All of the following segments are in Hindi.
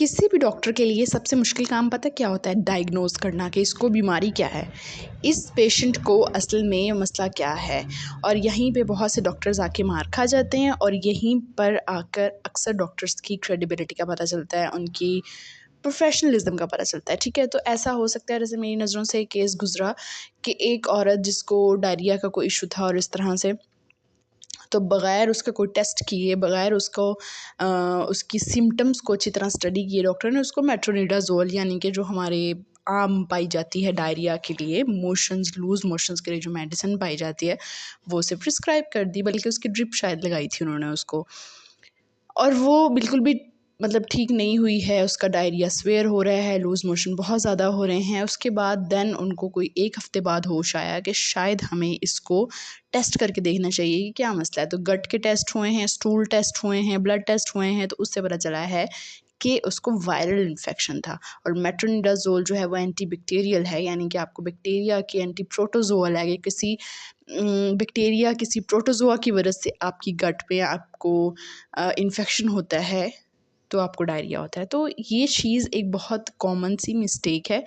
किसी भी डॉक्टर के लिए सबसे मुश्किल काम पता क्या होता है? डायग्नोज़ करना कि इसको बीमारी क्या है, इस पेशेंट को असल में मसला क्या है। और यहीं पे बहुत से डॉक्टर्स आके मार खा जाते हैं और यहीं पर आकर अक्सर डॉक्टर्स की क्रेडिबिलिटी का पता चलता है, उनकी प्रोफेशनलिज्म का पता चलता है। ठीक है, तो ऐसा हो सकता है जैसे मेरी नज़रों से एक केस गुजरा कि एक औरत जिसको डायरिया का कोई इशू था और इस तरह से, तो बग़ैर उसका कोई टेस्ट किए, बग़ैर उसको उसकी सिम्पटम्स को अच्छी तरह स्टडी किए, डॉक्टर ने उसको मेट्रोनिडाज़ोल यानी कि जो हमारे आम पाई जाती है डायरिया के लिए, मोशंस लूज़ मोशंस के लिए जो मेडिसिन पाई जाती है, वो उसे प्रिस्क्राइब कर दी। बल्कि उसकी ड्रिप शायद लगाई थी उन्होंने उसको, और वो बिल्कुल भी मतलब ठीक नहीं हुई है। उसका डायरिया स्वेयर हो रहा है, लूज़ मोशन बहुत ज़्यादा हो रहे हैं। उसके बाद देन उनको कोई 1 हफ़्ते बाद होश आया कि शायद हमें इसको टेस्ट करके देखना चाहिए कि क्या मसला है। तो गट के टेस्ट हुए हैं, स्टूल टेस्ट हुए हैं, ब्लड टेस्ट हुए हैं, तो उससे पता चला है कि उसको वायरल इन्फेक्शन था। और मेट्रोनिडाज़ोल जो है वो एंटीबैक्टीरियल है, यानी कि आपको बैक्टीरिया की एंटी प्रोटोज़ोअल है कि किसी बैक्टीरिया किसी प्रोटोज़ोआ की वजह से आपकी गट में आपको इन्फेक्शन होता है, तो आपको डायरिया होता है। तो ये चीज़ एक बहुत कॉमन सी मिस्टेक है।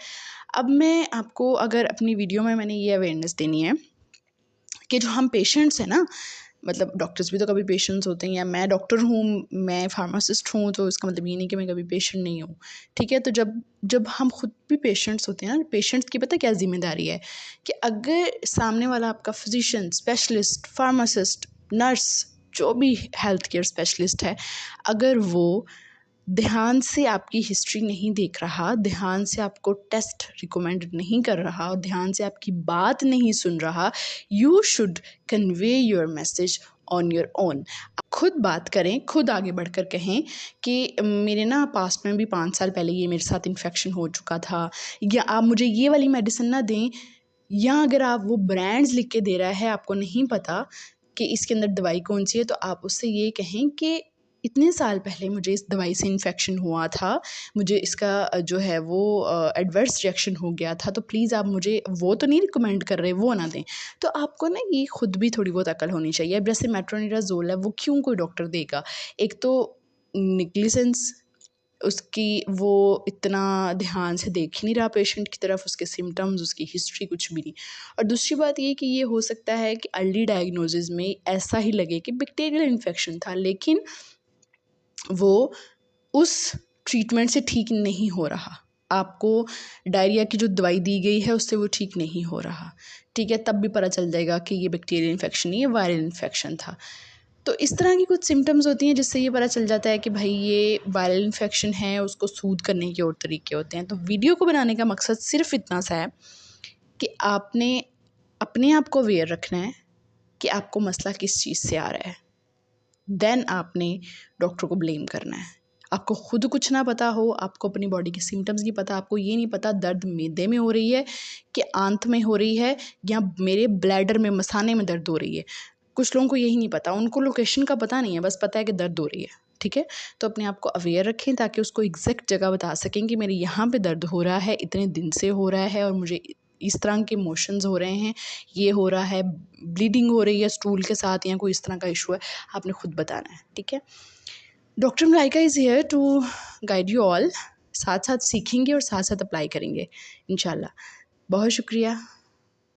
अब मैं आपको अगर अपनी वीडियो में मैंने ये अवेयरनेस देनी है कि जो हम पेशेंट्स हैं ना, मतलब डॉक्टर्स भी तो कभी पेशेंट्स होते हैं, या मैं डॉक्टर हूँ, मैं फार्मासिस्ट हूँ, तो इसका मतलब ये नहीं कि मैं कभी पेशेंट नहीं हूँ। ठीक है, तो जब जब हम खुद भी पेशेंट्स होते हैं ना, पेशेंट्स की पता क्या ज़िम्मेदारी है कि अगर सामने वाला आपका फिजिशियन, स्पेशलिस्ट, फार्मासिस्ट, नर्स, जो भी हेल्थ केयर स्पेशलिस्ट है, अगर वो ध्यान से आपकी हिस्ट्री नहीं देख रहा, ध्यान से आपको टेस्ट रिकमेंड नहीं कर रहा और ध्यान से आपकी बात नहीं सुन रहा, you should convey your message on your own. खुद बात करें, खुद आगे बढ़कर कहें कि मेरे ना पास्ट में भी 5 साल पहले ये मेरे साथ इन्फेक्शन हो चुका था, या आप मुझे ये वाली मेडिसिन ना दें। या अगर आप वो ब्रांड्स लिख के दे रहा है, आपको नहीं पता कि इसके अंदर दवाई कौन सी है, तो आप उससे ये कहें कि इतने साल पहले मुझे इस दवाई से इन्फेक्शन हुआ था, मुझे इसका जो है वो एडवर्स रिएक्शन हो गया था, तो प्लीज़ आप मुझे वो तो नहीं रिकमेंड कर रहे, वो ना दें। तो आपको ना ये खुद भी थोड़ी बहुत अकल होनी चाहिए। अब जैसे मेट्रोनिडाज़ोल है, वो क्यों कोई डॉक्टर देगा? एक तो नेग्लिजेंस उसकी, वो इतना ध्यान से देख ही नहीं रहा पेशेंट की तरफ, उसके सिम्पटम्स, उसकी हिस्ट्री कुछ भी नहीं। और दूसरी बात ये कि ये हो सकता है कि अर्ली डायग्नोसिस में ऐसा ही लगे कि बैक्टीरियल इन्फेक्शन था, लेकिन वो उस ट्रीटमेंट से ठीक नहीं हो रहा। आपको डायरिया की जो दवाई दी गई है उससे वो ठीक नहीं हो रहा। ठीक है, तब भी पता चल जाएगा कि ये बैक्टीरियल इन्फेक्शन नहीं, ये वायरल इन्फेक्शन था। तो इस तरह की कुछ सिम्पटम्स होती हैं जिससे ये पता चल जाता है कि भाई ये वायरल इन्फेक्शन है, उसको सूद करने के और तरीके होते हैं। तो वीडियो को बनाने का मकसद सिर्फ इतना सा है कि आपने अपने आप को अवेयर रखना है कि आपको मसला किस चीज़ से आ रहा है। देन आपने डॉक्टर को ब्लेम करना है। आपको खुद कुछ ना पता हो, आपको अपनी बॉडी के सिम्पटम्स नहीं पता, आपको ये नहीं पता दर्द मैदे में हो रही है कि आंत में हो रही है, या मेरे ब्लैडर में, मसाने में दर्द हो रही है। कुछ लोगों को यही नहीं पता, उनको लोकेशन का पता नहीं है, बस पता है कि दर्द हो रही है। ठीक है, तो अपने आप को अवेयर रखें ताकि उसको एग्जैक्ट जगह बता सकें कि मेरे यहाँ पे दर्द हो रहा है, इतने दिन से हो रहा है, और मुझे इस तरह के मोशंस हो रहे हैं, ये हो रहा है, ब्लीडिंग हो रही है स्टूल के साथ, या कोई इस तरह का इशू है, आपने खुद बताना है। ठीक है, doctor Malaika is here to guide you all. साथ साथ सीखेंगे और साथ साथ अप्लाई करेंगे इंशाल्लाह। बहुत शुक्रिया।